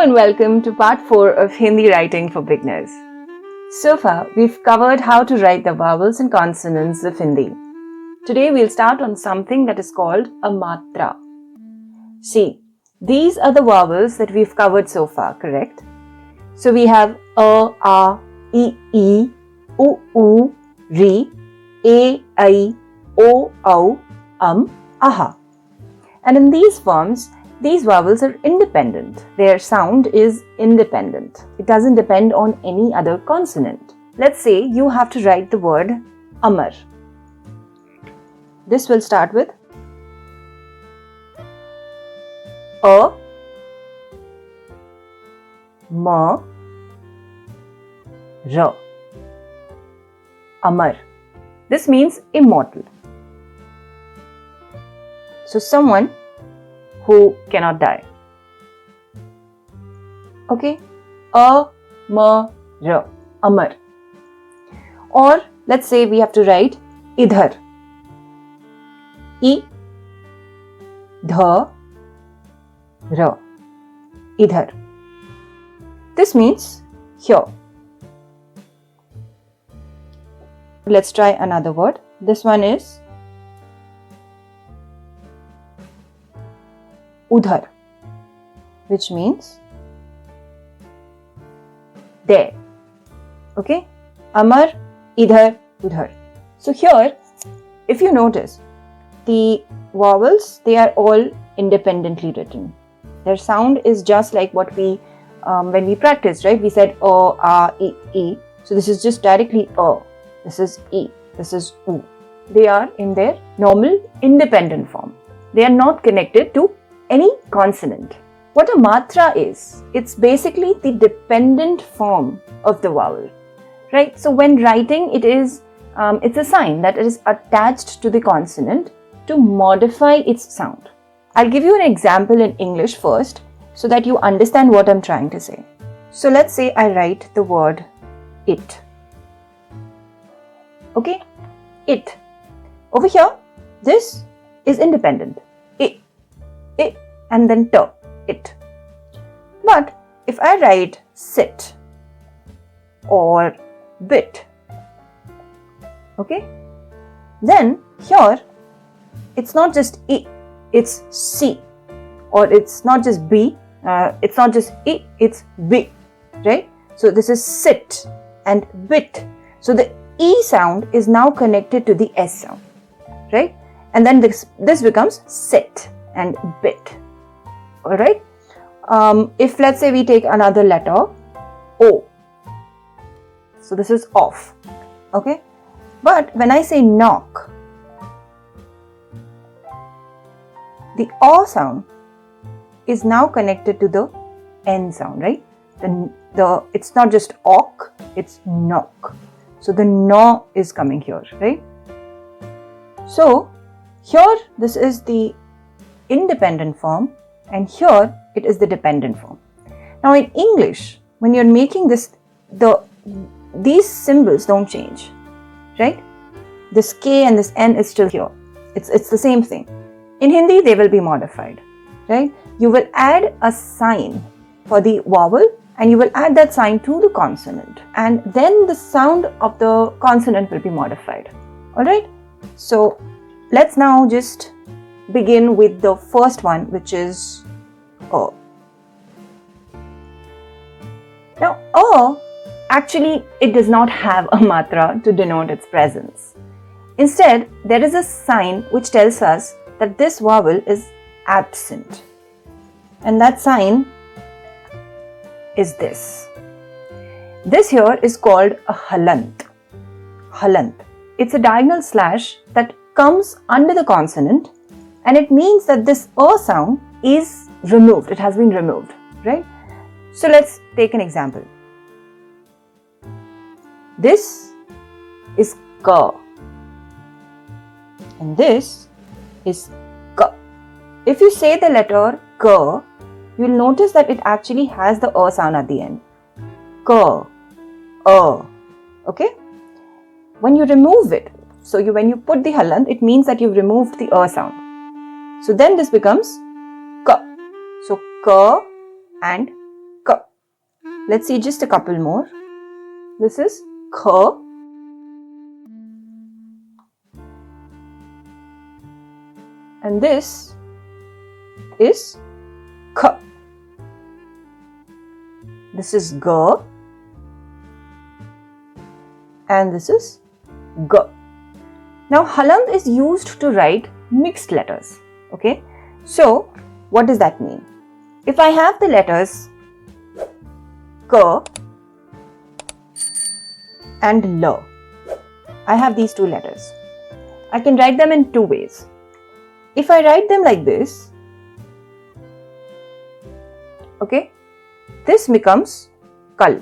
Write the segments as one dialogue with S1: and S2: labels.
S1: and welcome to part 4 of Hindi writing for beginners. So far, we've covered how to write the vowels and consonants of Hindi. Today, we'll start on something that is called a matra. See, these are the vowels that we've covered so far, correct? So we have a, e, u, ri, a, I, o, au, aha. And in these forms, these vowels are independent. Their sound is independent. It doesn't depend on any other consonant. Let's say you have to write the word Amar. This will start with A, Ma, Ra. Amar. This means immortal. So someone who cannot die. Okay? Amar. Amar. Or let's say we have to write idhar. I, dha, ra. Idhar. This means here. Let's try another word. This one is udhar, which means there. Okay? Amar, idhar, udhar. So here, if you notice, the vowels, they are all independently written. Their sound is just like what we, when we practiced, right? We said a, e. So this is just directly a. This is e. This is u. They are in their normal independent form. They are not connected to any consonant. What a matra is, it's basically the dependent form of the vowel, right? So when writing, it's a sign that it is attached to the consonant to modify its sound. I'll give you an example in English first so that you understand what I'm trying to say. So let's say I write the word it. Okay? It. Over here, this is independent. It, and then t, it. But if I write sit or bit, okay, then here it's not just I, it's C, or it's not just B, it's not just I, it's B, right? So this is sit and bit. So the E sound is now connected to the S sound, right? And then this becomes sit and bit. Alright? If let's say we take another letter, O. So this is off. Okay? But when I say knock, the O sound is now connected to the N sound, right? It's not just ok, it's knock. So the no is coming here, right? So here this is the independent form, and here it is the dependent form. Now in English, when you're making this, these symbols don't change, right? This K and this N is still here. It's the same thing. In Hindi, they will be modified, right? You will add a sign for the vowel and you will add that sign to the consonant, and then the sound of the consonant will be modified. Alright? So let's now just begin with the first one, which is O. Now, O, actually, it does not have a matra to denote its presence. Instead, there is a sign which tells us that this vowel is absent. And that sign is this. This here is called a halant. Halant. It's a diagonal slash that comes under the consonant, and it means that this O sound is removed. It has been removed, right? So let's take an example. This is ka, and this is ka. If you say the letter ka, you'll notice that it actually has the O sound at the end. Ka, okay? When you remove it, when you put the halant, it means that you've removed the sound. So then this becomes ka. So ka and Let's see just a couple more. This is kh. And this is k. This is g. And this is g. Now, halant is used to write mixed letters. Okay. So, what does that mean? If I have the letters k and l, I have these two letters. I can write them in two ways. If I write them like this, okay, this becomes kal.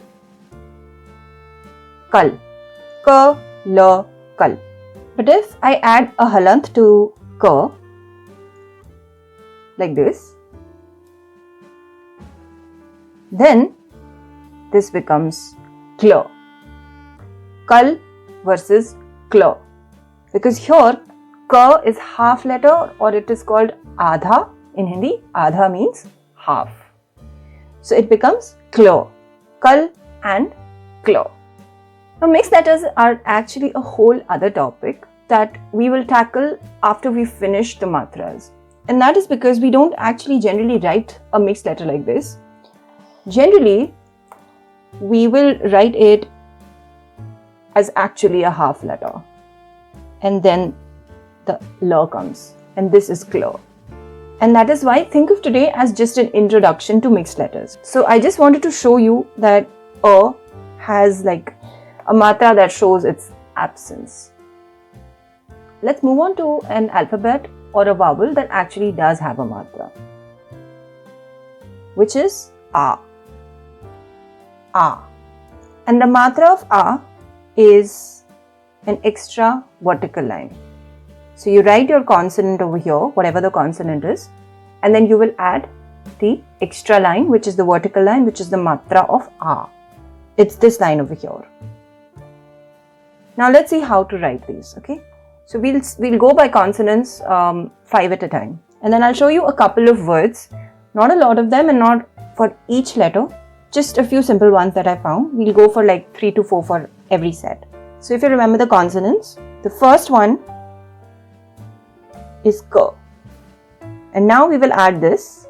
S1: Kal. K, l, kal. But if I add a halant to k, like this, then this becomes kl. Kal versus kl. Because here k is half letter, or it is called adha in Hindi. Adha means half. So it becomes kl. Kal and kl. Now mixed letters are actually a whole other topic that we will tackle after we finish the matras. And that is because we don't actually generally write a mixed letter like this. Generally, we will write it as actually a half letter. And then the l comes. And this is kl. And that is why think of today as just an introduction to mixed letters. So I just wanted to show you that a has like a matra that shows its absence. Let's move on to an alphabet or a vowel that actually does have a matra, which is a. A. And the matra of a is an extra vertical line. So you write your consonant over here, whatever the consonant is, and then you will add the extra line, which is the vertical line, which is the matra of a. It's this line over here. Now let's see how to write these, okay? So we'll go by consonants 5 at a time. And then I'll show you a couple of words, not a lot of them and not for each letter, just a few simple ones that I found. We'll go for like 3 to 4 for every set. So if you remember the consonants, the first one is k. And now we will add this,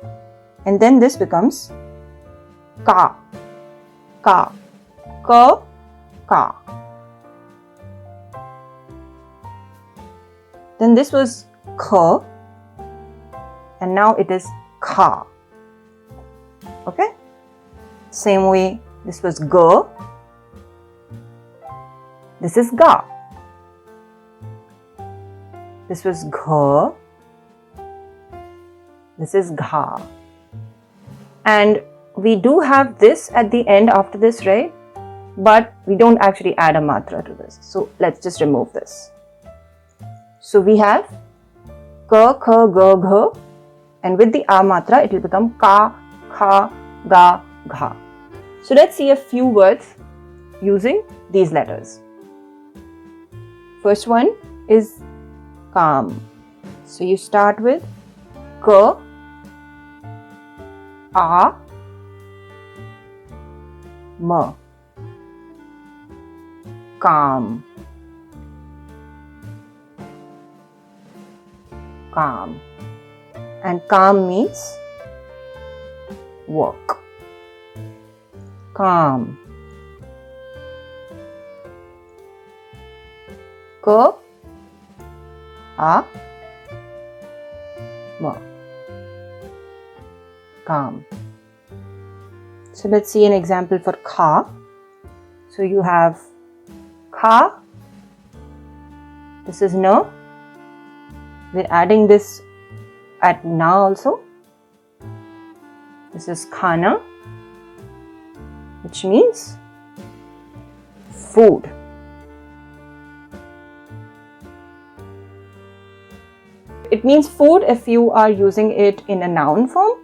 S1: and then this becomes ka. Ka. Ka. Ka. Then this was k, and now it is kha. Okay? Same way, this was g. This is ga. This was gha. This is gha. And we do have this at the end after this, right? But we don't actually add a matra to this. So let's just remove this. So we have ka, kha, ga, gha. And with the a matra, it will become ka, kha, ga, gha. So let's see a few words using these letters. First one is calm. So you start with ka, a, ma. Calm. Calm. And calm means work. Calm. Ka, a, ma. Calm. So let's see an example for kha. So you have kha. This is na. We're adding this at na also. This is khana, which means food. It means food if you are using it in a noun form.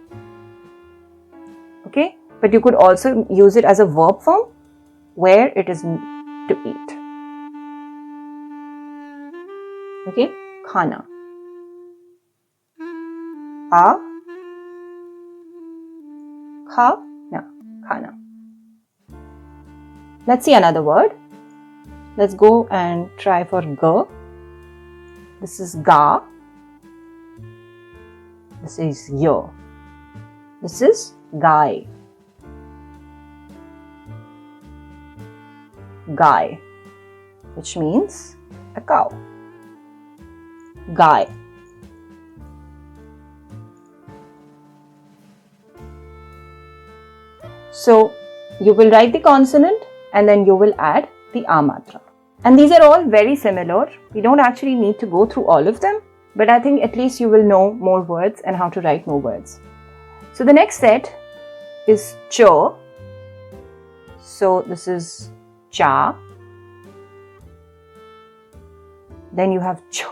S1: Okay, but you could also use it as a verb form where it is to eat. Okay, khana. A, kha, na, khana. Let's see another word. Let's go and try for G. This is Ga. This is Yo. This is Gai. Gai, which means a cow. Gai. So you will write the consonant and then you will add the A matra. And these are all very similar. We don't actually need to go through all of them, but I think at least you will know more words and how to write more words. So the next set is Ch. So this is Cha. Then you have Ch.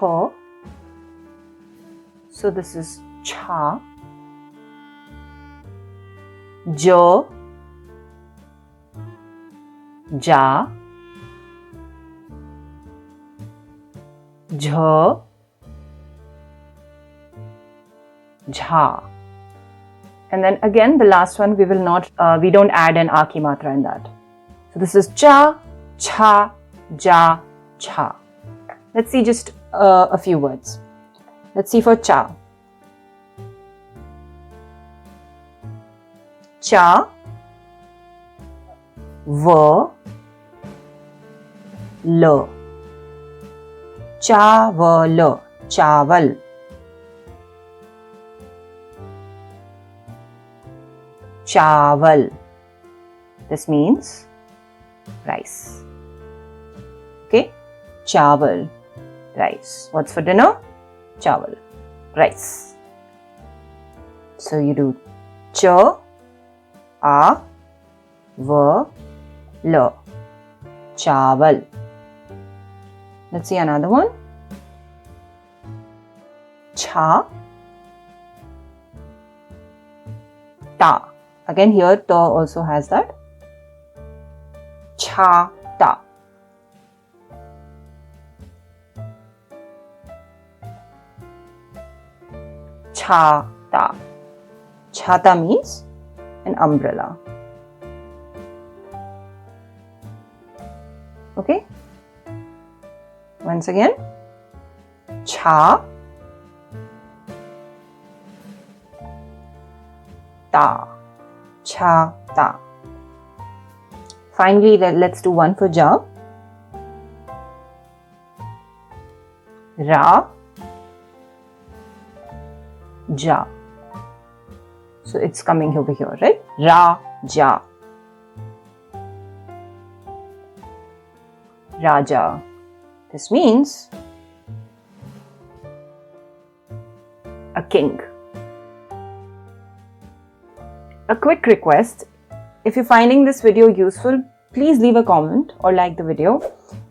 S1: So this is Cha. J. Ja. Jh. Jha. And then again the last one we don't add an A ki matra in that. So this is cha, cha, ja, cha. Let's see just a few words. Let's see for cha. Cha, v, l. Chaval, chaval. Chaval. This means rice. Okay? Chaval, rice. What's for dinner? Chaval, rice. So you do cha, a, v, l. Chaval. Let's see another one. Cha, ta. Again here ta also has that. Cha, ta. Cha, ta. Chata means an umbrella. Okay? Once again. Cha, ta. Cha, ta. Finally, let's do one for ja. Ra, ja. So it's coming over here, right? Ra, ja. Raja. This means a king. A quick request, if you're finding this video useful, please leave a comment or like the video,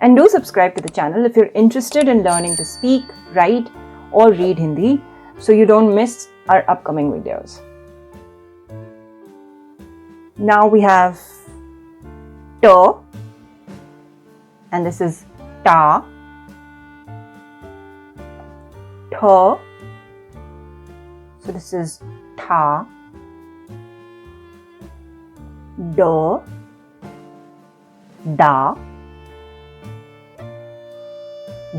S1: and do subscribe to the channel if you're interested in learning to speak, write or read Hindi so you don't miss our upcoming videos. Now we have ta, and this is ta, tha. So this is tha, da, da,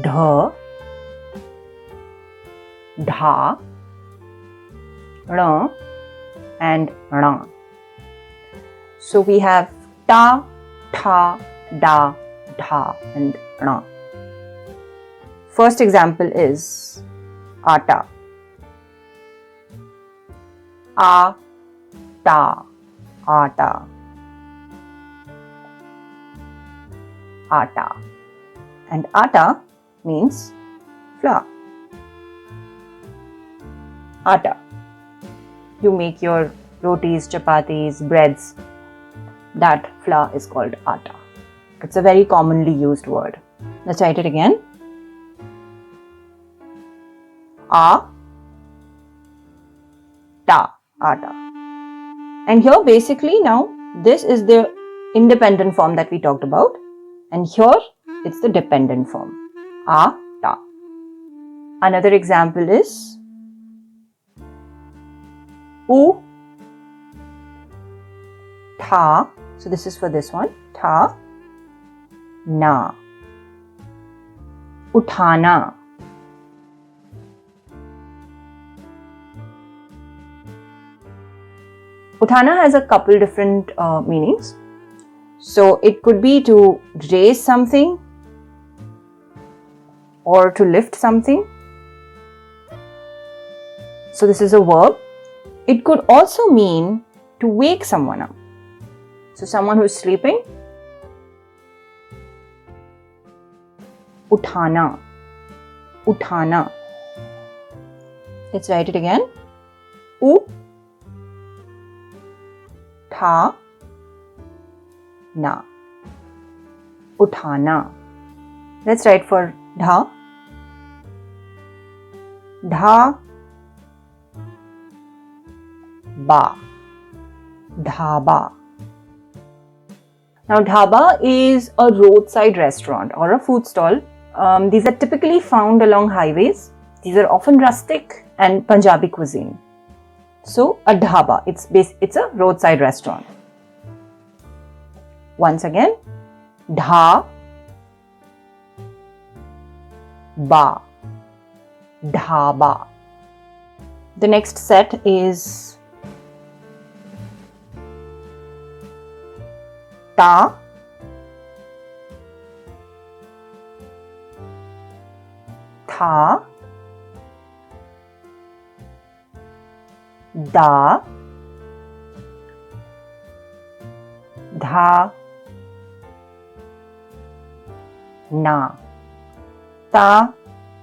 S1: dha, dha, ra, and ra. So we have ta, tha, da, dha, and ra. First example is atta. Atta, atta, atta. And atta means flour. Atta. You make your rotis, chapatis, breads. That flour is called atta. It's a very commonly used word. Let's write it again. A, ta, atta. And here basically now this is the independent form that we talked about, and here it's the dependent form. A, ta. Another example is u, tha. So this is for this one. Tha. na. Uthana. Uthana has a couple different meanings. So it could be to raise something or to lift something. So this is a verb. It could also mean to wake someone up. So someone who is sleeping. Uthana. Uthana. Let's write it again. U tha na. Uthana. Let's write for dha. Dha ba. Dhaba. Now dhaba is a roadside restaurant or a food stall. These are typically found along highways. These are often rustic and Punjabi cuisine. So a dhaba, it's a roadside restaurant. Once again, dha ba. Dhaba. The next set is ta, tha, da, dha, na. Ta,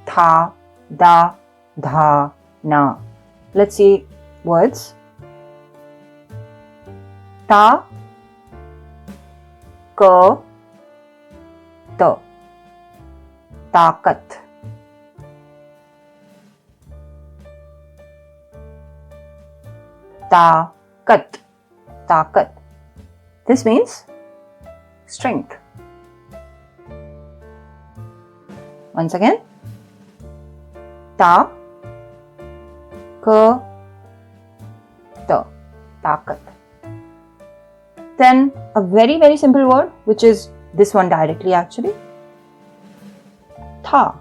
S1: tha, da, dha, na. Let's see words. Ta, ka, ta. Taakat. Taakat. Taakat. This means strength. Once again. Ta, ka, ta. Taakat. Then a very, very simple word, which is this one directly actually. Tha.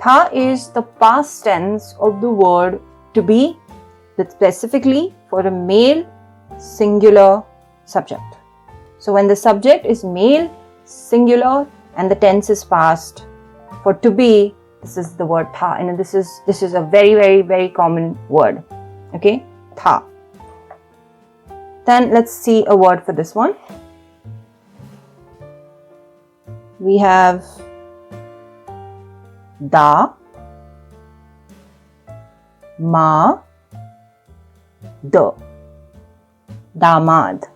S1: Tha is the past tense of the word to be, that's specifically for a male singular subject. So when the subject is male singular and the tense is past, for to be, this is the word tha, and this is a very, very, very common word. Okay, tha. Then let's see a word for this one. We have da, ma, da. Damad.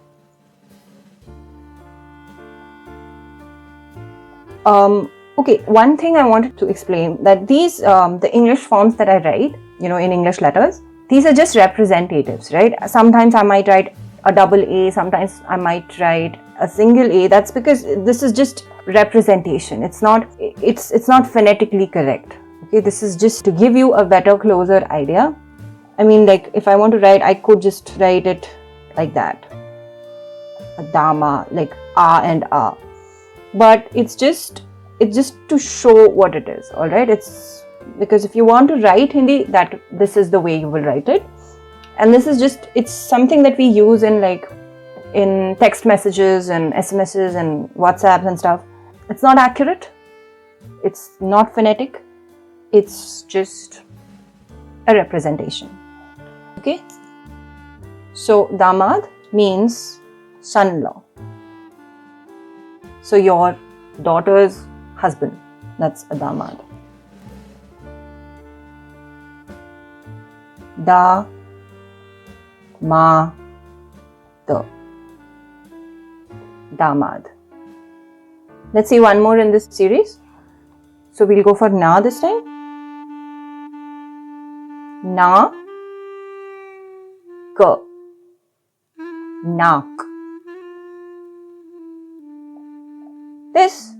S1: Okay, one thing I wanted to explain, that these, the English forms that I write, in English letters, these are just representatives, right? Sometimes I might write a double A, sometimes I might write a single A. That's because this is just representation. It's not phonetically correct. Okay, this is just to give you a better, closer idea. I mean, like, if I want to write, I could just write it like that. A dama, like a and a. But it's just to show what it is, alright? It's because if you want to write Hindi, that this is the way you will write it. And this is just, it's something that we use in text messages and SMSs and WhatsApps and stuff. It's not accurate. It's not phonetic. It's just a representation. Okay? So, damad means son-in-law. So, your daughter's husband. That's a damad. Da, ma, da. Damad. Let's see one more in this series. So, we'll go for na this time. Na, ka. Nak. This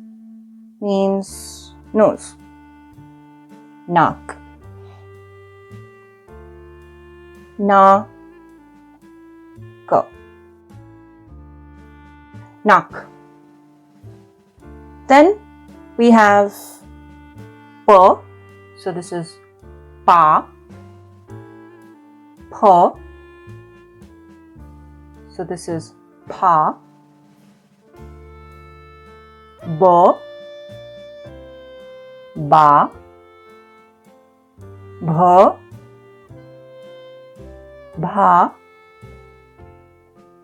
S1: means nose. Nak. Na, ka. Nak. Then we have pa. So this is pa. Pa. So this is pa. Ba. Ba. Bha. Bha.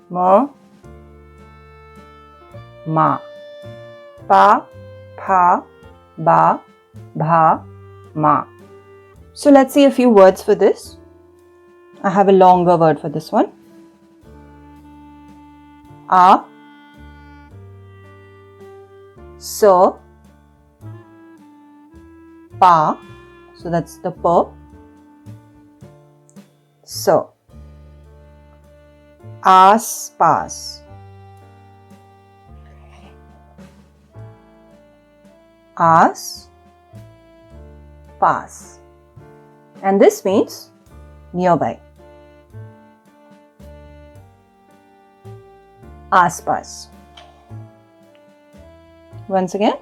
S1: Ma. Ma. Pa, pha, ba, bha, ma. So let's see a few words for this. I have a longer word for this one. A, sa, pa. So that's the pa. Sa. Aas paas. Aas paas. And this means nearby. Aas paas. Once again.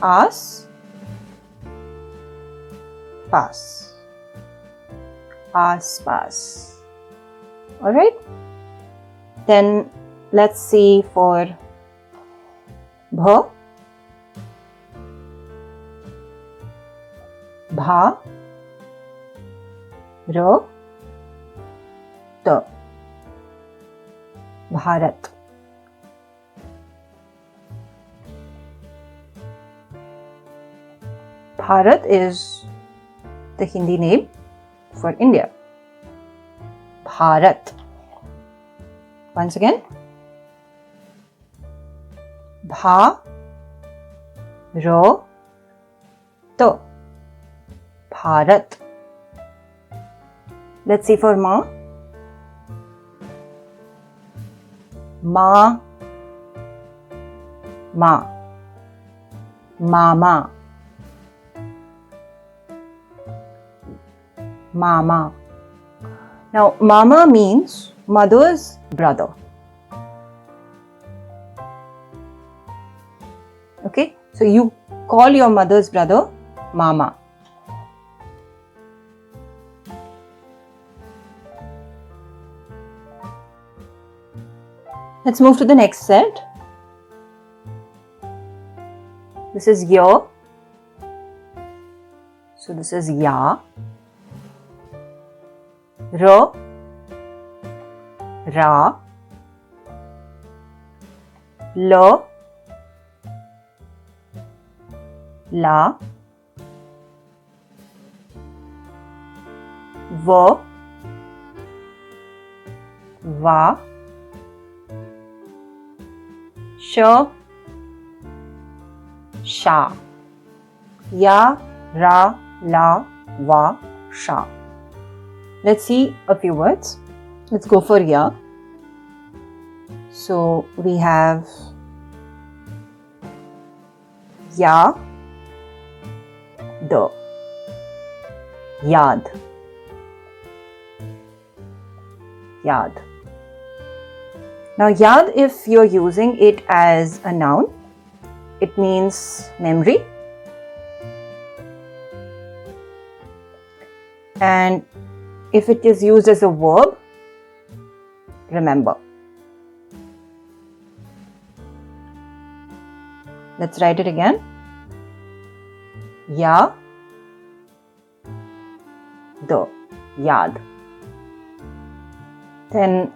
S1: Aas paas. Aas paas. Alright. Then let's see for bha, bha, ra, ta. Bharat. Bharat is the Hindi name for India. Bharat. Once again. Bha, ra, ta. Bharat. Let's see for ma. Ma, ma. Mama. Mama. Now, mama means mother's brother. Okay, so you call your mother's brother mama. Let's move to the next set. This is ya. So this is ya. Ra, ra. La, la. Va, va. Sha, sha. Ya, ra, la, va, sha. Let's see a few words. Let's go for ya. So we have ya, the, yad, yad. Now yad, if you're using it as a noun, it means memory. And if it is used as a verb, remember. Let's write it again. Ya, the, yad. Then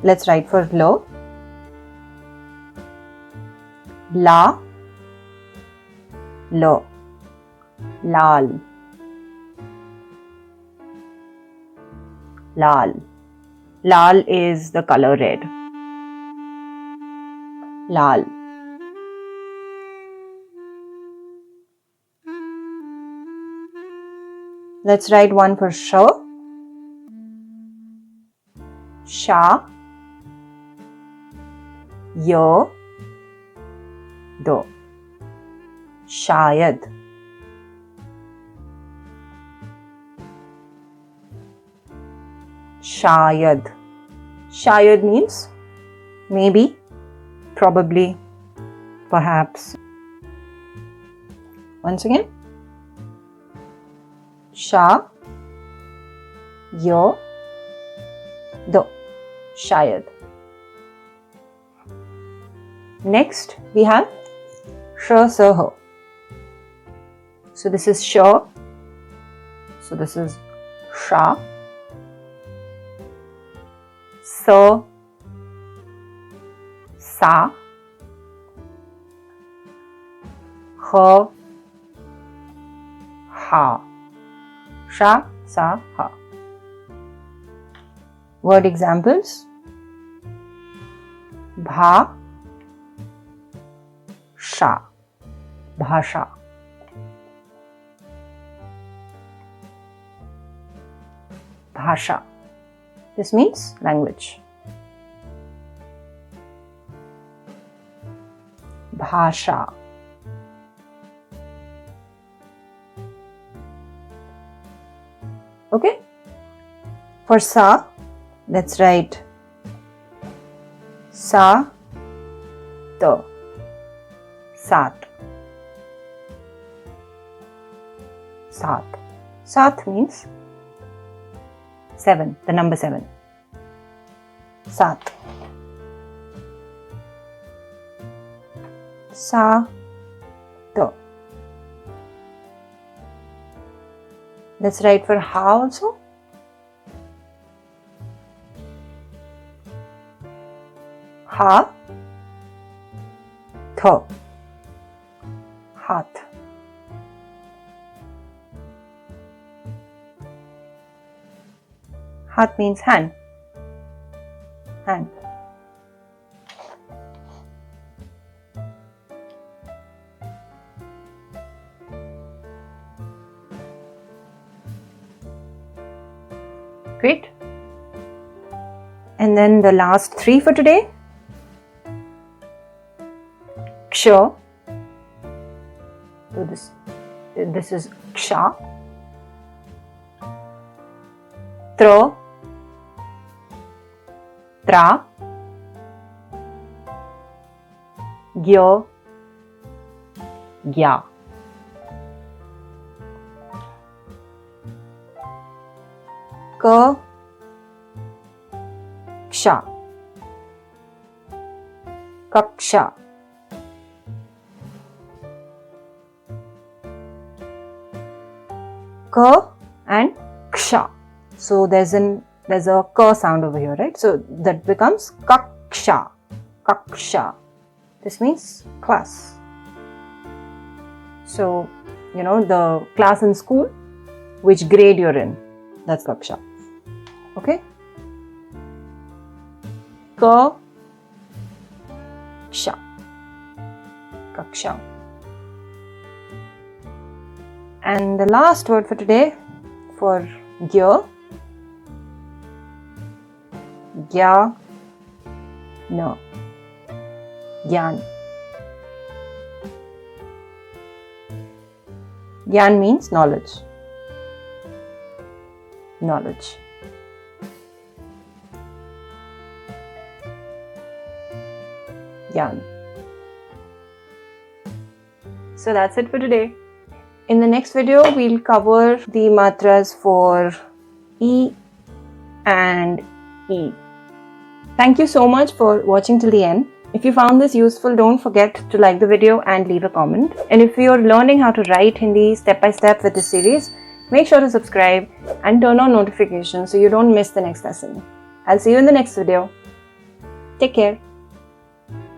S1: let's write for la. La, la, lal. Lal. Lal is the color red. Lal. Let's write one for sha. Sha. Ya. Do. Shayad. Shayad. Shayad means maybe, probably, perhaps. Once again, sha, yo, do, shayad. Next, we have sh, sa, ho. So this is sh, so this is sha, sa, sa, ha, ha. Sha, sa, ha. Word examples: bha, sha, bhasha. Bhasha. This means language. Bhasha. Okay? For sa, let's write sa, ta, sat. Sat. Sat means 7, the number 7. Sat. Sa, ta. Let's write for ha also. Ha, tha, hat. Hat means hand. Hand. Great. And then the last 3 for today. Ksha. So this is ksha. Tra, tra, gya, gya. Ka, ksha, kaksha. Ka and ksha. So there's a ka sound over here, right? So that becomes kaksha. Kaksha. This means class. So, the class in school, which grade you're in, that's kaksha. Okay? Ka, ksha. Kaksha. And the last word for today, for gya, gya, no, gyan. Gyan means knowledge. Knowledge. Gyan. So that's it for today. In the next video, we'll cover the matras for E and E. Thank you so much for watching till the end. If you found this useful, don't forget to like the video and leave a comment. And if you're learning how to write Hindi step by step with this series, make sure to subscribe and turn on notifications so you don't miss the next lesson. I'll see you in the next video. Take care.